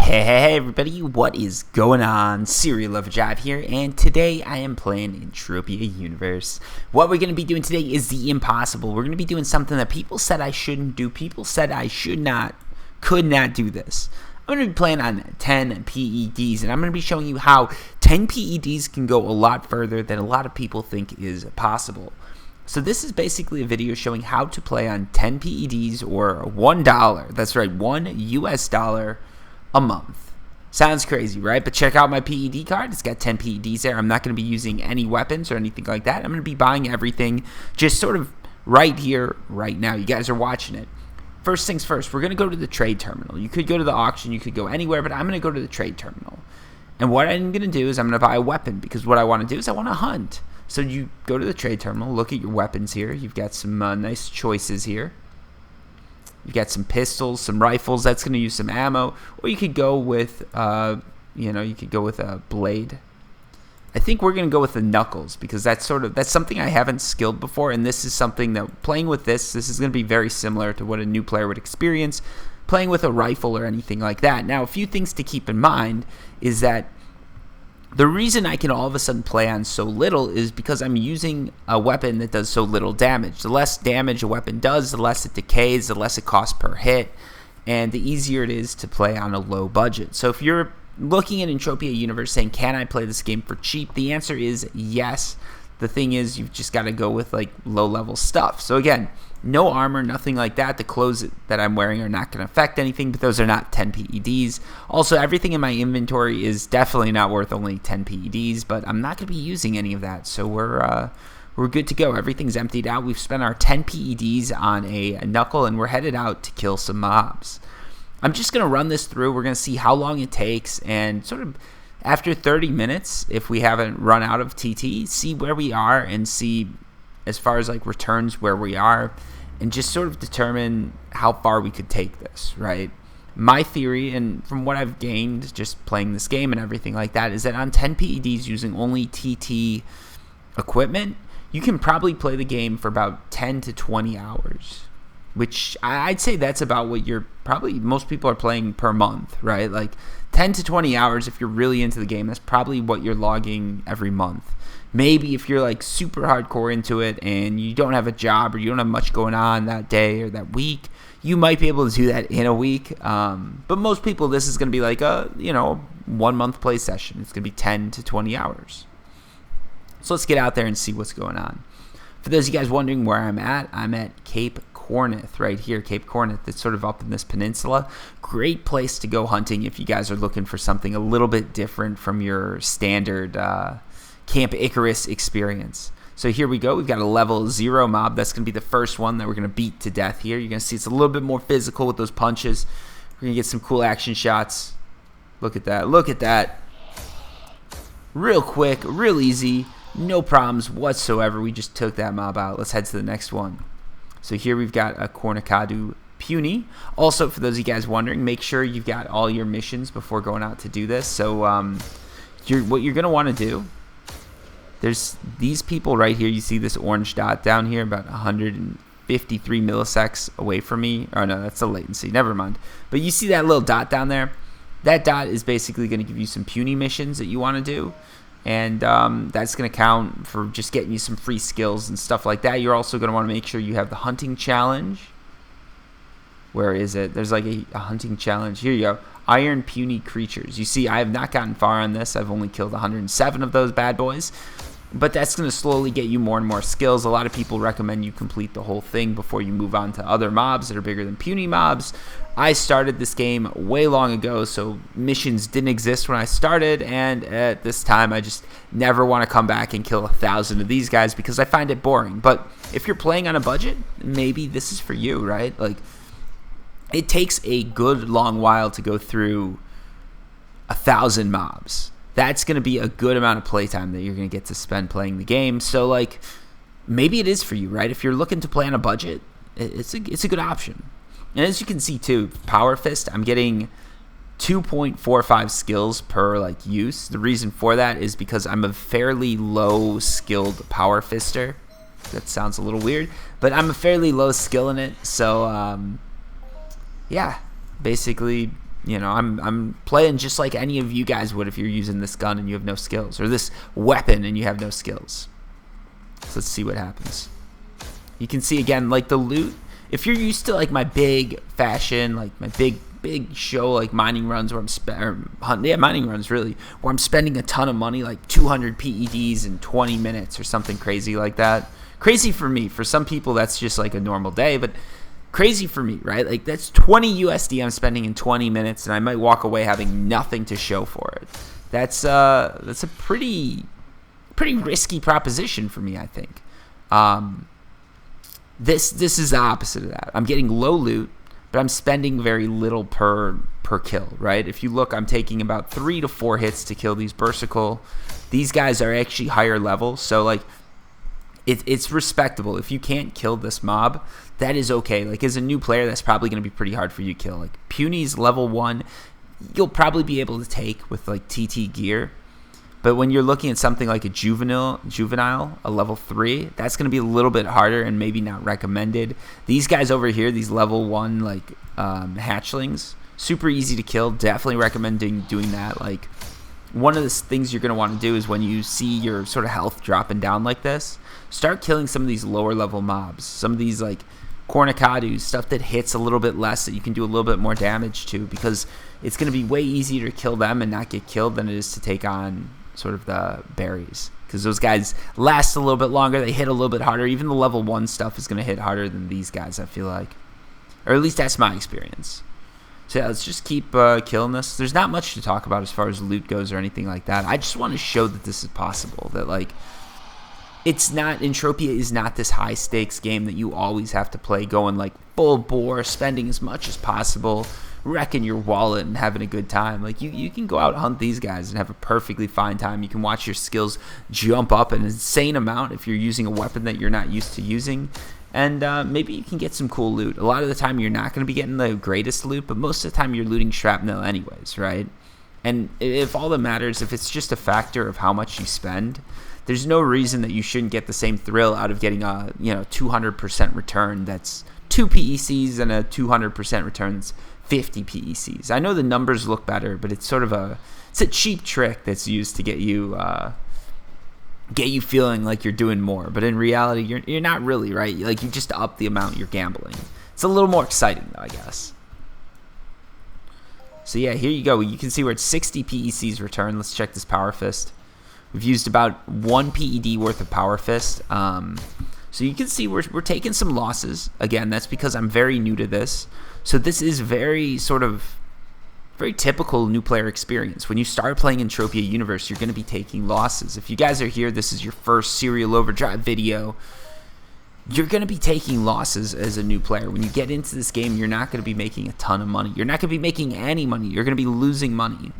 Hey everybody, what is going on? Serial Lover Jive here, and today I am playing Entropia Universe. What we're going to be doing today is the impossible. We're going to be doing something that people said I shouldn't do. People said I could not do this. I'm going to be playing on 10 PEDs, and I'm going to be showing you how 10 PEDs can go a lot further than a lot of people think is possible. So this is basically a video showing how to play on 10 PEDs or $1. That's right, $1 US a month. Sounds crazy, right? But check out my PED card. It's got 10 PEDs there. I'm not going to be using any weapons or anything like that. I'm going to be buying everything just sort of right here, right now. You guys are watching it. First things first, we're going to go to the trade terminal. You could go to the auction. You could go anywhere, but I'm going to go to the trade terminal. And what I'm going to do is I'm going to buy a weapon because what I want to do is I want to hunt. So you go to the trade terminal, look at your weapons here. You've got some nice choices here. You've got some pistols, some rifles. That's going to use some ammo. Or you could go with, you could go with a blade. I think we're going to go with the knuckles because that's something I haven't skilled before. And this is something that playing with this is going to be very similar to what a new player would experience playing with a rifle or anything like that. Now, a few things to keep in mind is that the reason I can all of a sudden play on so little is because I'm using a weapon that does so little damage. The less damage a weapon does, the less it decays, the less it costs per hit, and the easier it is to play on a low budget. So if you're looking at Entropia Universe saying, can I play this game for cheap? The answer is yes. The thing is, you've just got to go with like low-level stuff. So again, no armor, nothing like that. The clothes that I'm wearing are not going to affect anything, but those are not 10 PEDs. Also, everything in my inventory is definitely not worth only 10 PEDs, but I'm not going to be using any of that. So we're good to go. Everything's emptied out. We've spent our 10 PEDs on a knuckle, and we're headed out to kill some mobs. I'm just going to run this through. We're going to see how long it takes, and sort of after 30 minutes, if we haven't run out of TT, see where we are and see as far as like returns where we are and just sort of determine how far we could take this, right? My theory, and from what I've gained just playing this game and everything like that, is that on 10 PEDs using only TT equipment, you can probably play the game for about 10 to 20 hours, which I'd say that's about what most people are playing per month, right? Like 10 to 20 hours if you're really into the game, that's probably what you're logging every month. Maybe if you're like super hardcore into it and you don't have a job or you don't have much going on that day or that week, you might be able to do that in a week. But most people, this is going to be like a 1 month play session. It's going to be 10 to 20 hours. So let's get out there and see what's going on. For those of you guys wondering where I'm at Cape Corneth right here. Cape Corneth, it's sort of up in this peninsula. Great place to go hunting if you guys are looking for something a little bit different from your standard Camp Icarus experience. So here we go. We've got a level 0 mob. That's going to be the first one that we're going to beat to death here. You're going to see it's a little bit more physical with those punches. We're going to get some cool action shots. Look at that. Look at that. Real quick, real easy. No problems whatsoever. We just took that mob out. Let's head to the next one. So here we've got a Cornicadu Puny. Also, for those of you guys wondering, make sure you've got all your missions before going out to do this. So what you're going to want to do, there's these people right here. You see this orange dot down here about 153 milliseconds away from me. Oh, no, that's the latency. Never mind. But you see that little dot down there? That dot is basically going to give you some puny missions that you want to do. And that's going to count for just getting you some free skills and stuff like that. You're also going to want to make sure you have the hunting challenge. Where is it? There's like a hunting challenge. Here you go. Iron puny creatures. You see, I have not gotten far on this. I've only killed 107 of those bad boys. But that's going to slowly get you more and more skills. A lot of people recommend you complete the whole thing before you move on to other mobs that are bigger than puny mobs. I started this game way long ago, so missions didn't exist when I started, and at this time I just never want to come back and kill 1,000 of these guys because I find it boring. But if you're playing on a budget, maybe this is for you, right? Like, it takes a good long while to go through 1,000 mobs. That's going to be a good amount of playtime that you're going to get to spend playing the game. So, like, maybe it is for you, right? If you're looking to play on a budget, it's a good option. And as you can see, too, Power Fist, I'm getting 2.45 skills per, like, use. The reason for that is because I'm a fairly low-skilled Power Fister. That sounds a little weird, but I'm a fairly low skill in it. So, yeah, basically You know, I'm playing just like any of you guys would if you're using this gun and you have no skills, or this weapon and you have no skills. So let's see what happens. You can see again, like the loot. If you're used to like my big fashion, like my big show, like mining runs where mining runs really, where I'm spending a ton of money, like 200 PEDs in 20 minutes or something crazy like that. Crazy for me. For some people, that's just like a normal day, but crazy for me, right? Like that's 20 USD I'm spending in 20 minutes, and I might walk away having nothing to show for it. That's a pretty risky proposition for me, I think. This is the opposite of that. I'm getting low loot, but I'm spending very little per kill, right? If you look, I'm taking about 3 to 4 hits to kill these Berserkle. These guys are actually higher level, so like it's respectable. If you can't kill this mob, that is okay. Like as a new player, that's probably going to be pretty hard for you to kill. Like Puny's level 1, you'll probably be able to take with like TT gear. But when you're looking at something like a juvenile, a level 3, that's going to be a little bit harder and maybe not recommended. These guys over here, these level 1 like hatchlings, super easy to kill. Definitely recommending doing that. Like one of the things you're going to want to do is when you see your sort of health dropping down like this, start killing some of these lower level mobs. Some of these like Cornicadus, stuff that hits a little bit less, that you can do a little bit more damage to, because it's going to be way easier to kill them and not get killed than it is to take on sort of the berries, because those guys last a little bit longer, they hit a little bit harder. Even the level 1 stuff is going to hit harder than these guys, I feel like, or at least that's my experience. So yeah, let's just keep killing this. There's not much to talk about as far as loot goes or anything like that. I just want to show that this is possible, that like it's not, Entropia is not this high stakes game that you always have to play going like full bore, spending as much as possible, wrecking your wallet and having a good time. Like you can go out and hunt these guys and have a perfectly fine time. You can watch your skills jump up an insane amount if you're using a weapon that you're not used to using, and maybe you can get some cool loot. A lot of the time you're not going to be getting the greatest loot, but most of the time you're looting shrapnel anyways, right? And if all that matters, if it's just a factor of how much you spend, there's no reason that you shouldn't get the same thrill out of getting a 200% return that's 2 PECs and a 200% return that's 50 PECs. I know the numbers look better, but it's sort of a cheap trick that's used to get you feeling like you're doing more. But in reality, you're not really, right? Like you just up the amount you're gambling. It's a little more exciting though, I guess. So yeah, here you go. You can see we're at 60 PECs return. Let's check this Power Fist. We've used about 1 PED worth of Power Fist. So you can see we're taking some losses. Again, that's because I'm very new to this. So this is very typical new player experience. When you start playing Entropia Universe, you're going to be taking losses. If you guys are here, this is your first Serial Overdrive video, you're going to be taking losses as a new player. When you get into this game, you're not going to be making a ton of money. You're not going to be making any money. You're going to be losing money.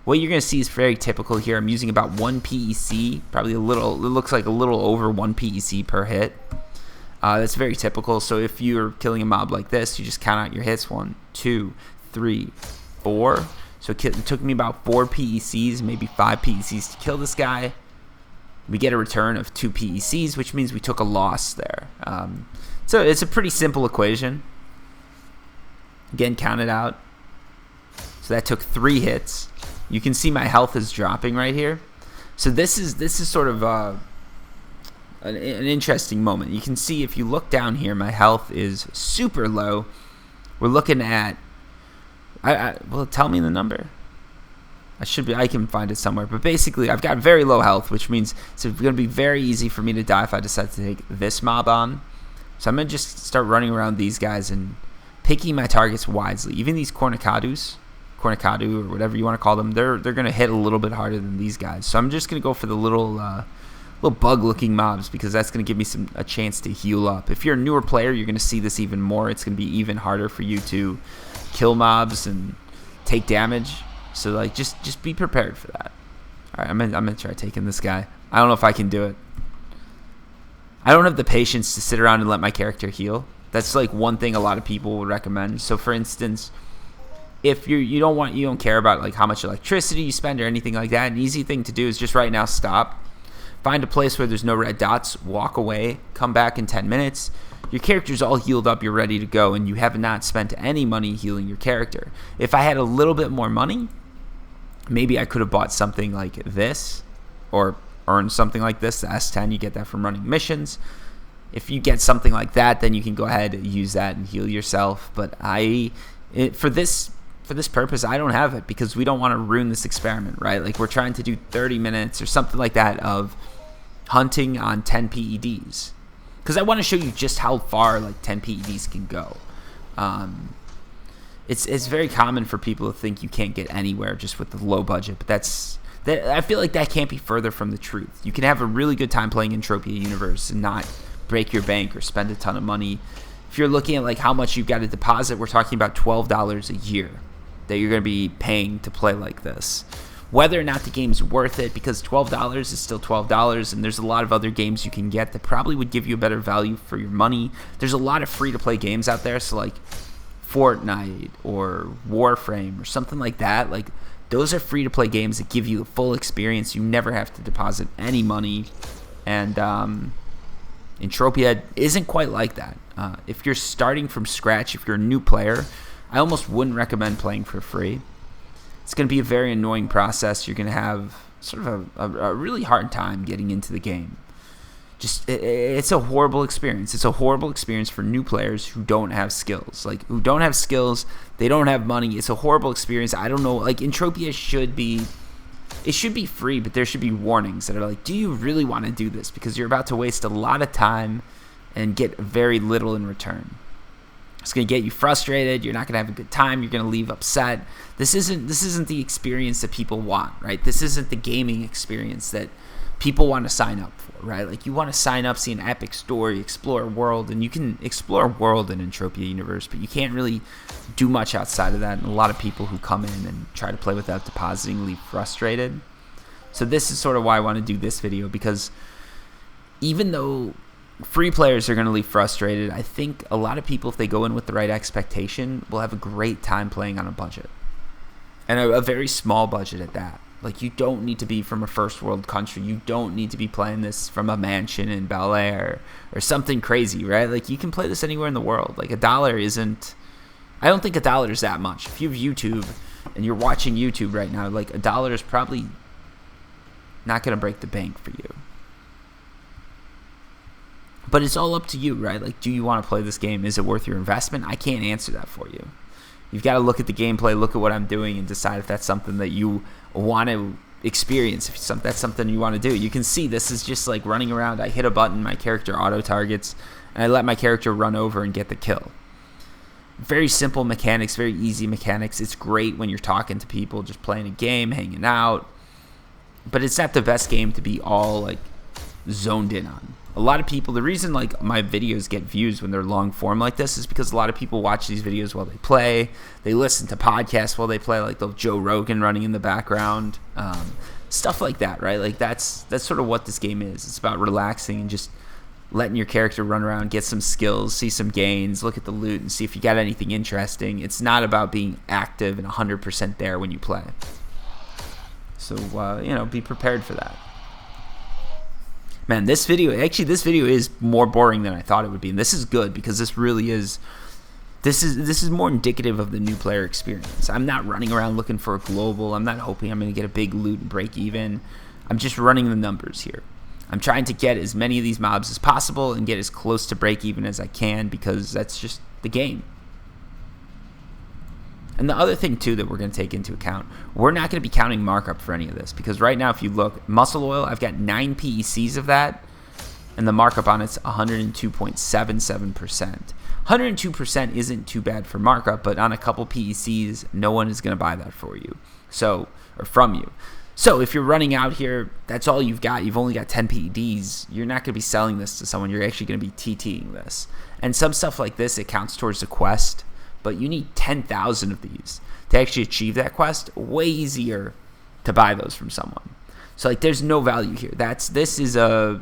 What you're going to see is very typical here. I'm using about 1 PEC, probably it looks like a little over 1 PEC per hit. That's very typical. So if you're killing a mob like this, you just count out your hits. 1, 2, 3, 4. So it took me about 4 PECs, maybe 5 PECs to kill this guy. We get a return of 2 PECs, which means we took a loss there. So it's a pretty simple equation. Again, count it out. So that took 3 hits. You can see my health is dropping right here. So this is sort of an interesting moment. You can see if you look down here, my health is super low. We're looking at, well, tell me the number. I can find it somewhere. But basically, I've got very low health, which means it's going to be very easy for me to die if I decide to take this mob on. So I'm going to just start running around these guys and picking my targets wisely. Even these Cornicadu or whatever you want to call them, they're going to hit a little bit harder than these guys. So I'm just going to go for the little bug-looking mobs, because that's going to give me a chance to heal up. If you're a newer player, you're going to see this even more. It's going to be even harder for you to kill mobs and take damage. So like just be prepared for that. All right, I'm gonna try taking this guy. I don't know if I can do it. I don't have the patience to sit around and let my character heal. That's like one thing a lot of people would recommend. So for instance, if you don't care about like how much electricity you spend or anything like that, an easy thing to do is just right now stop, Find a place where there's no red dots, walk away, come back in 10 minutes. Your character's all healed up, you're ready to go, and you have not spent any money healing your character. If I had a little bit more money, maybe I could have bought something like this, or earned something like this, the S10, you get that from running missions. If you get something like that, then you can go ahead and use that and heal yourself. But for this purpose, I don't have it because we don't want to ruin this experiment, right? Like, we're trying to do 30 minutes or something like that of hunting on 10 PEDs. Because I want to show you just how far like 10 PEDs can go. It's very common for people to think you can't get anywhere just with the low budget, but I feel like that can't be further from the truth. You can have a really good time playing Entropia Universe and not break your bank or spend a ton of money. If you're looking at like how much you've got to deposit, we're talking about $12 a year that you're going to be paying to play like this. Whether or not the game's worth it, because $12 is still $12, and there's a lot of other games you can get that probably would give you a better value for your money. There's a lot of free-to-play games out there, so like Fortnite or Warframe or something like that. Like, those are free-to-play games that give you a full experience. You never have to deposit any money, and Entropia isn't quite like that. If you're starting from scratch, if you're a new player, I almost wouldn't recommend playing for free. It's going to be a very annoying process. You're going to have sort of a really hard time getting into the game. It's a horrible experience. It's a horrible experience for new players who don't have skills. Like, who don't have skills, they don't have money. It's a horrible experience. I don't know. Like, Entropia should be free, but there should be warnings that are like, do you really want to do this? Because you're about to waste a lot of time and get very little in return. It's going to get you frustrated. You're not going to have a good time. You're going to leave upset. This isn't the experience that people want, right? This isn't the gaming experience that people want to sign up for, right? Like, you want to sign up, see an epic story, explore a world, and you can explore a world in Entropia Universe, but you can't really do much outside of that. And a lot of people who come in and try to play without depositing leave frustrated. So this is sort of why I want to do this video, because even though free players are going to leave frustrated, I think a lot of people, if they go in with the right expectation, will have a great time playing on a budget. And a very small budget at that. Like, you don't need to be from a first world country. You don't need to be playing this from a mansion in Bel Air or something crazy, right? Like, you can play this anywhere in the world. Like, $1 isn't... I don't think $1 is that much. If you have YouTube and you're watching YouTube right now, like, $1 is probably not going to break the bank for you. But it's all up to you, right? Like, do you want to play this game? Is it worth your investment? I can't answer that for you. You've got to look at the gameplay, look at what I'm doing, and decide if that's something that you want to experience, if that's something you want to do. You can see this is just like running around. I hit a button, my character auto-targets, and I let my character run over and get the kill. Very simple mechanics, very easy mechanics. It's great when you're talking to people, just playing a game, hanging out. But it's not the best game to be all, like, zoned in on. A lot of people, the reason like my videos get views when they're long form like this is because a lot of people watch these videos while they play. They listen to podcasts while they play, like the Joe Rogan running in the background, stuff like that, right? Like, that's sort of what this game is. It's about relaxing and just letting your character run around, get some skills, see some gains, look at the loot, and see if you got anything interesting. It's not about being active and 100% there when you play. So be prepared for that. Man, this video is more boring than I thought it would be, and this is good because this is more indicative of the new player experience. I'm not running around looking for a global. I'm not hoping I'm going to get a big loot and break even. I'm just running the numbers here. I'm trying to get as many of these mobs as possible and get as close to break even as I can, because that's just the game. And the other thing, too, that we're going to take into account, we're not going to be counting markup for any of this, because right now, if you look, muscle oil, I've got 9 PECs of that, and the markup on it's 102.77%. 102% isn't too bad for markup, but on a couple PECs, no one is going to buy that for you, or from you. So if you're running out here, that's all you've got. You've only got 10 PEDs. You're not going to be selling this to someone. You're actually going to be TTing this. And some stuff like this, it counts towards the quest. But you need 10,000 of these to actually achieve that quest. Way easier to buy those from someone. So like, there's no value here. This is a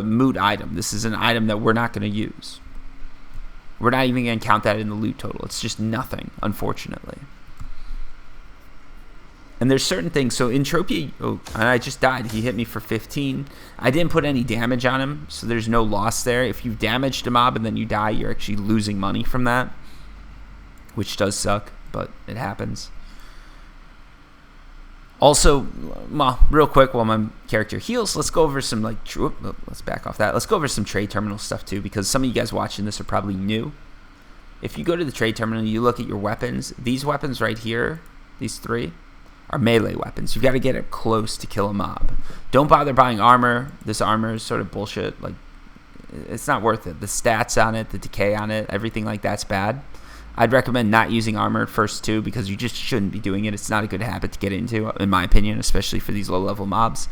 moot item. This is an item that we're not going to use. We're not even going to count that in the loot total. It's just nothing, unfortunately. And there's certain things. So Entropia, oh, and I just died. He hit me for 15. I didn't put any damage on him, so there's no loss there. If you damaged a mob and then you die, you're actually losing money from that, which does suck, but it happens. Also, well, real quick while my character heals, let's go over some let's back off that. Let's go over some trade terminal stuff too, because some of you guys watching this are probably new. If you go to the trade terminal, you look at your weapons. These weapons right here, these 3, are melee weapons. You've got to get it close to kill a mob. Don't bother buying armor. This armor is sort of bullshit. Like, it's not worth it. The stats on it, the decay on it, everything like that's bad. I'd recommend not using armor at first too, because you just shouldn't be doing it. It's not a good habit to get into, in my opinion, especially for these low-level mobs.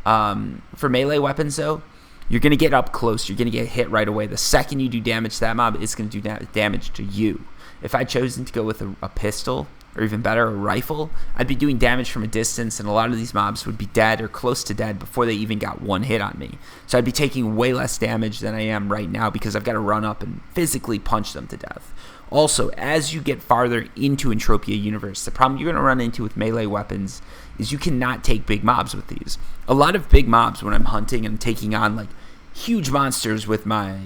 For melee weapons, though, you're going to get up close. You're going to get hit right away. The second you do damage to that mob, it's going to do damage to you. If I'd chosen to go with a pistol, or even better, a rifle, I'd be doing damage from a distance, and a lot of these mobs would be dead or close to dead before they even got one hit on me. So I'd be taking way less damage than I am right now, because I've got to run up and physically punch them to death. Also, as you get farther into Entropia Universe, the problem you're going to run into with melee weapons is you cannot take big mobs with these. A lot of big mobs, when I'm hunting and taking on like huge monsters with my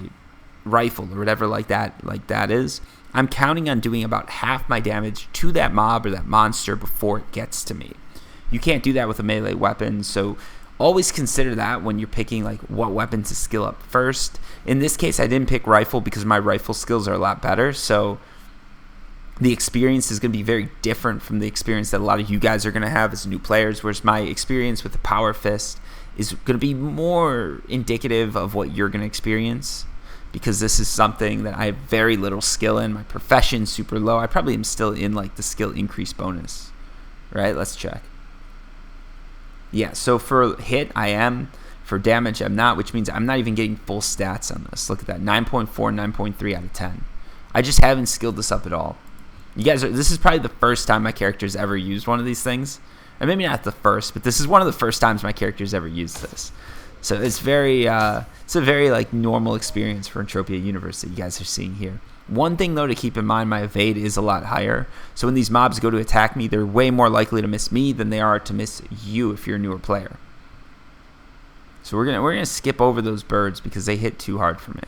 rifle or whatever like that is, I'm counting on doing about half my damage to that mob or that monster before it gets to me. You can't do that with a melee weapon, so always consider that when you're picking like what weapon to skill up first. In this case, I didn't pick rifle because my rifle skills are a lot better, so the experience is going to be very different from the experience that a lot of you guys are going to have as new players, whereas my experience with the Power Fist is going to be more indicative of what you're going to experience, because this is something that I have very little skill in. My profession's super low. I probably am still in like the skill increase bonus, right? Let's check. Yeah, so for hit, I am. For damage, I'm not, which means I'm not even getting full stats on this. Look at that, 9.4, 9.3 out of 10. I just haven't skilled this up at all. You guys, this is probably the first time my character's ever used one of these things. And maybe not the first, but this is one of the first times my character's ever used this. So it's it's a very like normal experience for Entropia Universe that you guys are seeing here. One thing though to keep in mind, my evade is a lot higher. So when these mobs go to attack me, they're way more likely to miss me than they are to miss you if you're a newer player. So we're gonna skip over those birds because they hit too hard for me.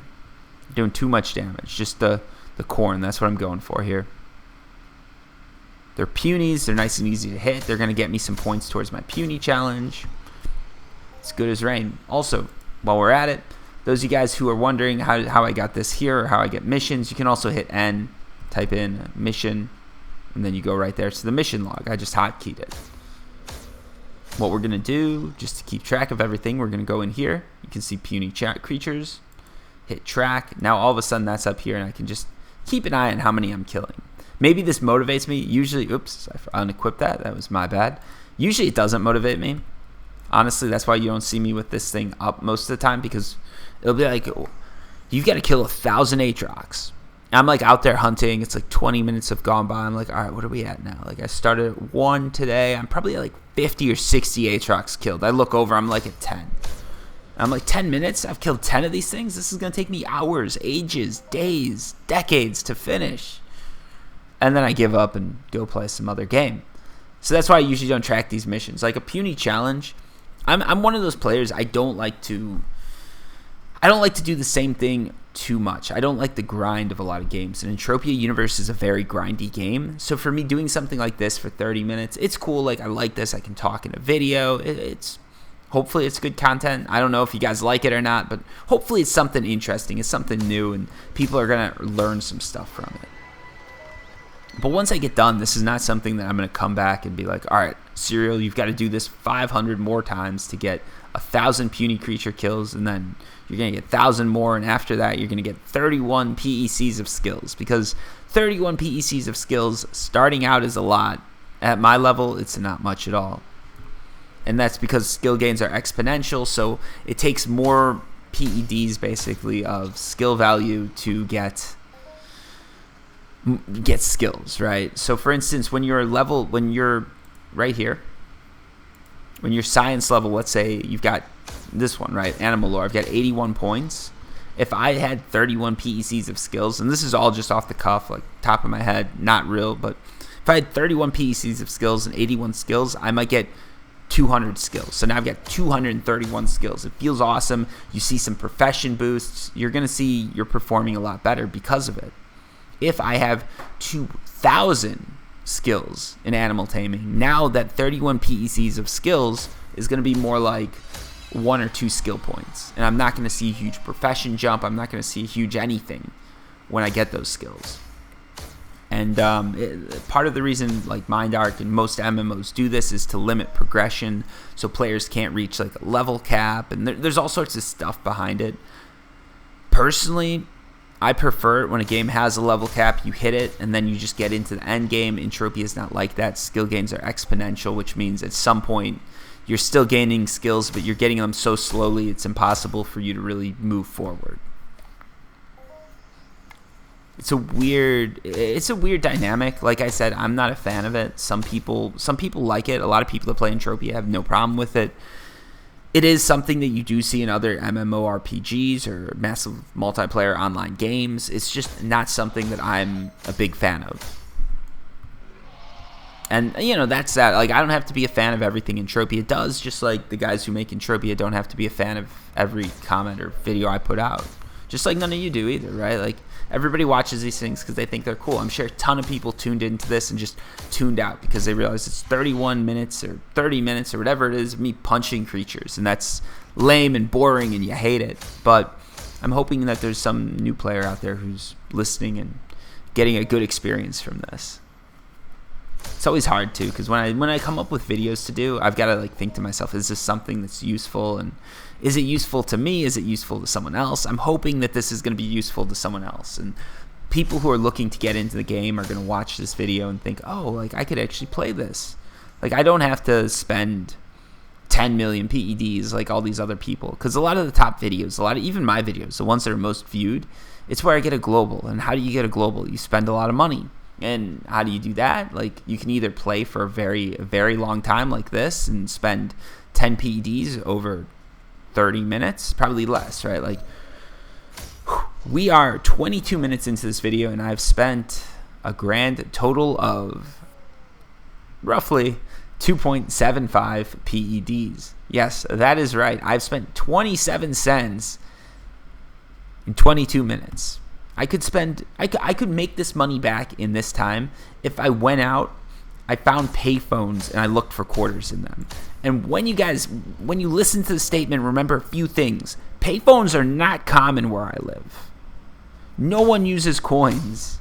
They're doing too much damage. Just the corn, that's what I'm going for here. They're punies, they're nice and easy to hit. They're gonna get me some points towards my puny challenge. It's good as rain. Also, while we're at it, those of you guys who are wondering how I got this here or how I get missions, you can also hit N, type in mission, and then you go right there to the mission log. I just hotkeyed it. What we're going to do, just to keep track of everything, we're going to go in here. You can see puny creatures, hit track. Now all of a sudden that's up here, and I can just keep an eye on how many I'm killing. Maybe this motivates me. Usually, oops, I unequipped that. That was my bad. Usually it doesn't motivate me. Honestly, that's why you don't see me with this thing up most of the time, because it'll be like, you've got to kill 1,000 Aatrox. I'm like out there hunting. It's like 20 minutes have gone by. I'm like, all right, what are we at now? Like I started at 1 today. I'm probably at like 50 or 60 Aatrox killed. I look over, I'm like at 10. I'm like, 10 minutes? I've killed 10 of these things? This is going to take me hours, ages, days, decades to finish. And then I give up and go play some other game. So that's why I usually don't track these missions. Like a puny challenge, I'm one of those players, I don't like to do the same thing too much. I don't like the grind of a lot of games. And Entropia Universe is a very grindy game. So for me, doing something like this for 30 minutes, it's cool. Like I like this. I can talk in a video. Hopefully it's good content. I don't know if you guys like it or not, but hopefully it's something interesting. It's something new, and people are going to learn some stuff from it. But once I get done, this is not something that I'm going to come back and be like, all right, Serial, you've got to do this 500 more times to get 1,000 puny creature kills, and then you're going to get 1,000 more, and after that, you're going to get 31 PECs of skills, because 31 PECs of skills starting out is a lot. At my level, it's not much at all. And that's because skill gains are exponential, so it takes more PEDs, basically, of skill value to get skills, right? So for instance, when you're right here, when you're science level, let's say you've got this one, right? Animal lore, I've got 81 points. If I had 31 PECs of skills, and this is all just off the cuff, like top of my head, not real, but If I had 31 PECs of skills and 81 skills, I might get 200 skills. So now I've got 231 skills. It feels awesome. You see some profession boosts. You're going to see you're performing a lot better because of it. If I have 2,000 skills in animal taming, now that 31 PECs of skills is going to be more like 1 or 2 skill points. And I'm not going to see a huge profession jump. I'm not going to see a huge anything when I get those skills. And part of the reason like Mind Arc and most MMOs do this is to limit progression, so players can't reach like a level cap, and there's all sorts of stuff behind it. Personally, I prefer it when a game has a level cap, you hit it, and then you just get into the end game. Entropia is not like that. Skill gains are exponential, which means at some point you're still gaining skills, but you're getting them so slowly it's impossible for you to really move forward. It's a weird dynamic. Like I said, I'm not a fan of it. Some people like it. A lot of people that play Entropia have no problem with it. It is something that you do see in other MMORPGs or massive multiplayer online games. It's just not something that I'm a big fan of. And, you know, that's that. Like, I don't have to be a fan of everything Entropia does, just like the guys who make Entropia don't have to be a fan of every comment or video I put out. Just like none of you do either, right? Like, everybody watches these things because they think they're cool. I'm sure a ton of people tuned into this and just tuned out because they realize it's 31 minutes or 30 minutes or whatever it is of me punching creatures, and that's lame and boring and you hate it. But I'm hoping that there's some new player out there who's listening and getting a good experience from this. It's always hard too, because when I come up with videos to do, I've got to like think to myself, is this something that's useful, and is it useful to me? Is it useful to someone else? I'm hoping that this is going to be useful to someone else, and people who are looking to get into the game are going to watch this video and think, oh, like I could actually play this. Like I don't have to spend 10 million PEDs like all these other people, because a lot of the top videos, even my videos, the ones that are most viewed, it's where I get a global. And how do you get a global? You spend a lot of money. And how do you do that? Like, you can either play for a very, very long time like this and spend 10 PEDs over 30 minutes, probably less, right? Like, we are 22 minutes into this video, and I've spent a grand total of roughly 2.75 PEDs. Yes, that is right. I've spent 27 cents in 22 minutes. I could make this money back in this time if I went out, I found payphones, and I looked for quarters in them. And when you listen to the statement, remember a few things. Payphones are not common where I live. No one uses coins.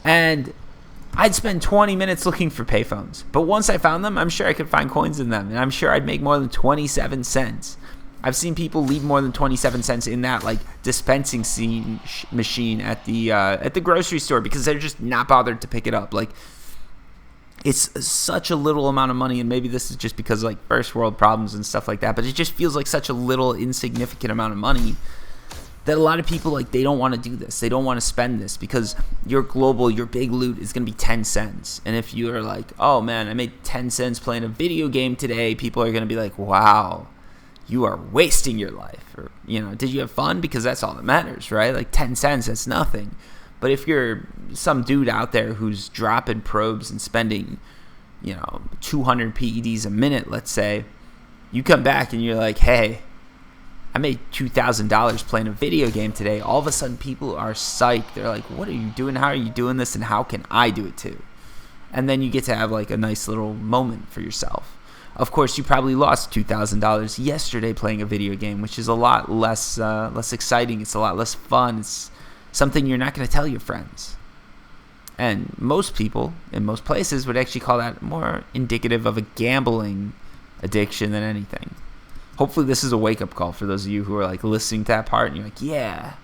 And I'd spend 20 minutes looking for payphones. But once I found them, I'm sure I could find coins in them. And I'm sure I'd make more than 27 cents. I've seen people leave more than 27 cents in that like dispensing machine at the grocery store because they're just not bothered to pick it up. Like, it's such a little amount of money, and maybe this is just because like first world problems and stuff like that, but it just feels like such a little insignificant amount of money that a lot of people, like, they don't want to do this. They don't want to spend this because your big loot is going to be 10 cents. And if you're like, oh man, I made 10 cents playing a video game today, people are going to be like, wow, you are wasting your life. Or, you know, did you have fun? Because that's all that matters, right? Like 10 cents, that's nothing. But if you're some dude out there who's dropping probes and spending, 200 PEDs a minute, let's say, you come back and you're like, hey, I made $2,000 playing a video game today. All of a sudden, people are psyched. They're like, what are you doing? How are you doing this? And how can I do it too? And then you get to have like a nice little moment for yourself. Of course, you probably lost $2,000 yesterday playing a video game, which is a lot less exciting. It's a lot less fun. It's something you're not going to tell your friends. And most people in most places would actually call that more indicative of a gambling addiction than anything. Hopefully this is a wake-up call for those of you who are like listening to that part and you're like, yeah,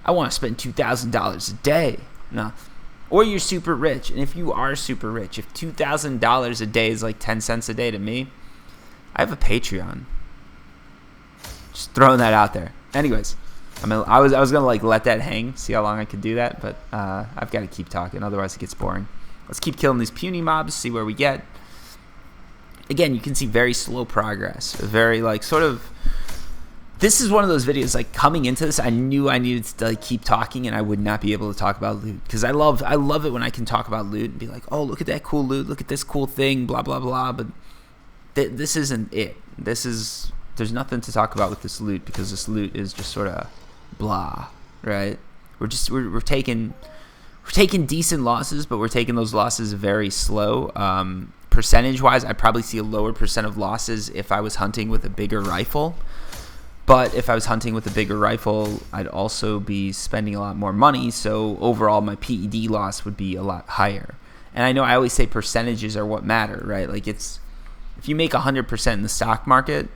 I want to spend $2,000 a day. No. Or you're super rich. And if you are super rich, if $2,000 a day is like 10 cents a day to me, I have a Patreon. Just throwing that out there. Anyways, I was going to like let that hang, see how long I could do that, but I've got to keep talking, otherwise it gets boring. Let's keep killing these puny mobs, see where we get. Again, you can see very slow progress, very like sort of This is one of those videos, like, coming into this, I knew I needed to, like, keep talking, and I would not be able to talk about loot, because I love it when I can talk about loot and be like, oh, look at that cool loot, look at this cool thing, blah blah blah. But this isn't it. There's nothing to talk about with this loot, because this loot is just sort of blah, right? We're taking decent losses, but we're taking those losses very slow. Percentage wise, I'd probably see a lower percent of losses if I was hunting with a bigger rifle. But if I was hunting with a bigger rifle, I'd also be spending a lot more money, so overall my PED loss would be a lot higher. And I know I always say percentages are what matter, right? Like, if you make 100% in the stock market,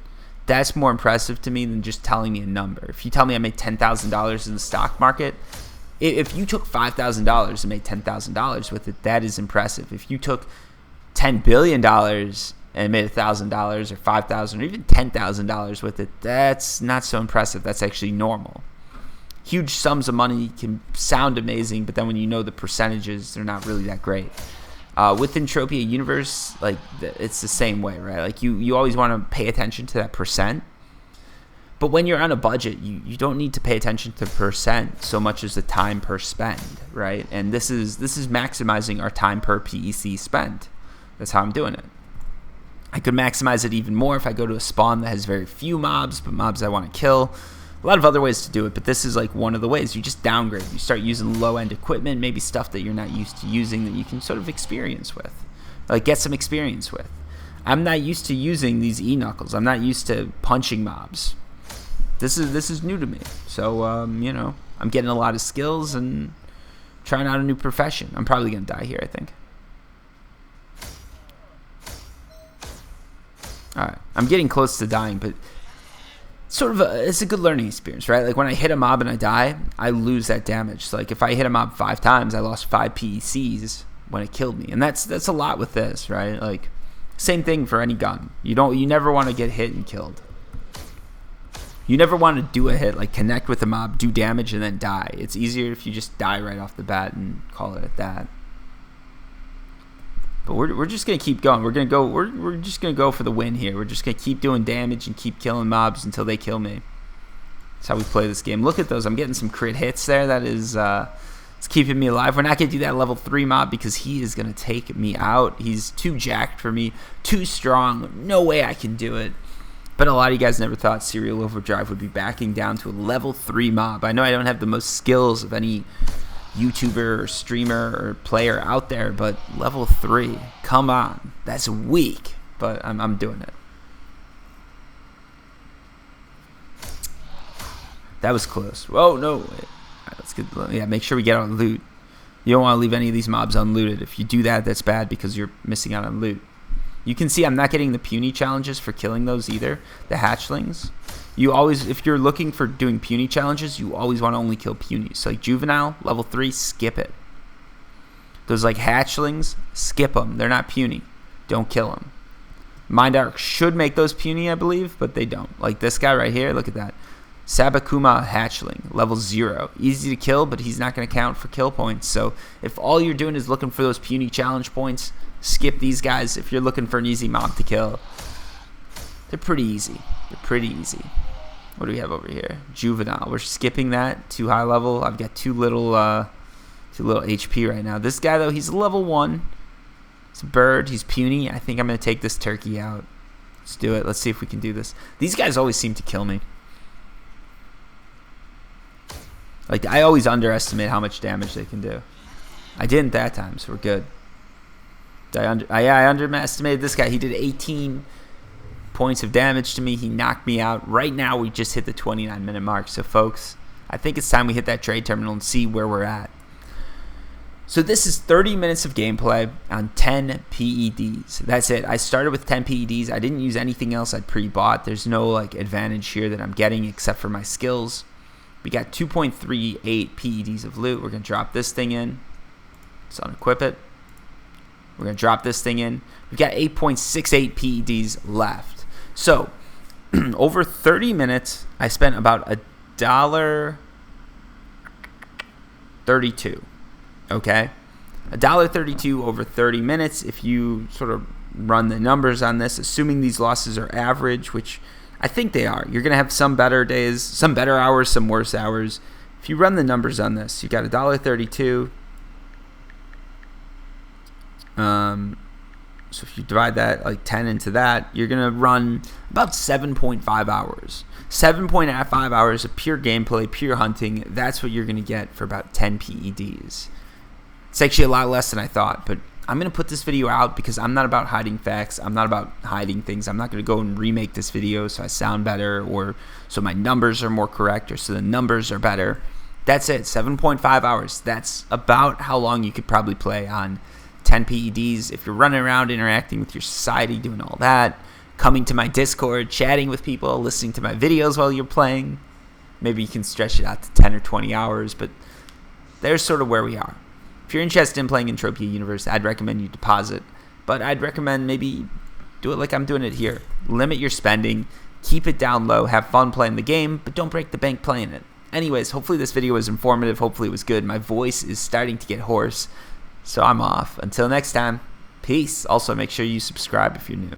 that's more impressive to me than just telling me a number. If you tell me I made $10,000 in the stock market, if you took $5,000 and made $10,000 with it, that is impressive. If you took $10 billion and made $1,000 or $5,000 or even $10,000 with it, that's not so impressive. That's actually normal. Huge sums of money can sound amazing, but then when you know the percentages, they're not really that great. With Entropia Universe, like, it's the same way, right? Like, you always want to pay attention to that percent. But when you're on a budget, you don't need to pay attention to percent so much as the time per spend, right? And this is maximizing our time per PEC spent. That's how I'm doing it. I could maximize it even more if I go to a spawn that has very few mobs, but mobs I want to kill. A lot of other ways to do it, but this is like one of the ways. You just downgrade. You start using low-end equipment, maybe stuff that you're not used to using that you can sort of experience with, like get some experience with. I'm not used to using these E-knuckles. I'm not used to punching mobs. This is new to me. So, I'm getting a lot of skills and trying out a new profession. I'm probably going to die here, I think. All right, I'm getting close to dying, but it's a good learning experience, right? Like, when I hit a mob and I die, I lose that damage. So, like, if I hit a mob 5 times, I lost 5 PECs when it killed me, and that's a lot with this, right? Like, same thing for any gun. You never want to get hit and killed. You never want to do a hit, like connect with a mob, do damage, and then die. It's easier if you just die right off the bat and call it at that. But we're just gonna keep going. We're just gonna go for the win here. We're just gonna keep doing damage and keep killing mobs until they kill me. That's how we play this game. Look at those. I'm getting some crit hits there. That is it's keeping me alive. We're not gonna do that level 3 mob because he is gonna take me out. He's too jacked for me, too strong. No way I can do it. But a lot of you guys never thought Serial Overdrive would be backing down to a level 3 mob. I know I don't have the most skills of any YouTuber or streamer or player out there, but level 3, come on, that's weak. But I'm doing it. That was close. Oh no! Wait. All right, let's get. Yeah, make sure we get on loot. You don't want to leave any of these mobs unlooted. If you do that, that's bad because you're missing out on loot. You can see I'm not getting the puny challenges for killing those either. The hatchlings. You always, if you're looking for doing puny challenges, you always want to only kill punies. So like juvenile, level 3, skip it. Those like hatchlings, skip them. They're not puny. Don't kill them. Mind Arc should make those puny, I believe, but they don't. Like this guy right here, look at that. Sabakuma hatchling, level 0. Easy to kill, but he's not going to count for kill points. So if all you're doing is looking for those puny challenge points, skip these guys. If you're looking for an easy mob to kill, they're pretty easy. What do we have over here? Juvenile. We're skipping that. Too high level. I've got too little HP right now. This guy though, he's level 1. It's a bird. He's puny. I think I'm gonna take this turkey out. Let's do it. Let's see if we can do this. These guys always seem to kill me. Like, I always underestimate how much damage they can do. I didn't that time, so we're good. I underestimated this guy. He did 18 points of damage to me. He knocked me out. Right now, we just hit the 29-minute mark. So, folks, I think it's time we hit that trade terminal and see where we're at. So this is 30 minutes of gameplay on 10 PEDs. That's it. I started with 10 PEDs. I didn't use anything else I'd pre-bought. There's no like advantage here that I'm getting except for my skills. We got 2.38 PEDs of loot. We're going to drop this thing in. Let's unequip it. We're going to drop this thing in. We've got 8.68 PEDs left. So, over 30 minutes, I spent about $1.32. Okay? $1.32 over 30 minutes. If you sort of run the numbers on this, assuming these losses are average, which I think they are. You're going to have some better days, some better hours, some worse hours. If you run the numbers on this, you got $1.32. So if you divide that like 10 into that, you're going to run about 7.5 hours. 7.5 hours of pure gameplay, pure hunting. That's what you're going to get for about 10 PEDs. It's actually a lot less than I thought, but I'm going to put this video out because I'm not about hiding facts. I'm not about hiding things. I'm not going to go and remake this video so I sound better or so my numbers are more correct or so the numbers are better. That's it, 7.5 hours. That's about how long you could probably play on 10 PEDs if you're running around interacting with your society, doing all that, coming to my Discord, chatting with people, listening to my videos while you're playing. Maybe you can stretch it out to 10 or 20 hours, but there's sort of where we are. If you're interested in playing Entropia Universe, I'd recommend you deposit, but I'd recommend maybe do it like I'm doing it here. Limit your spending, keep it down low, have fun playing the game, but don't break the bank playing it. Anyways, hopefully this video was informative, hopefully it was good. My voice is starting to get hoarse, so I'm off. Until next time, peace. Also, make sure you subscribe if you're new.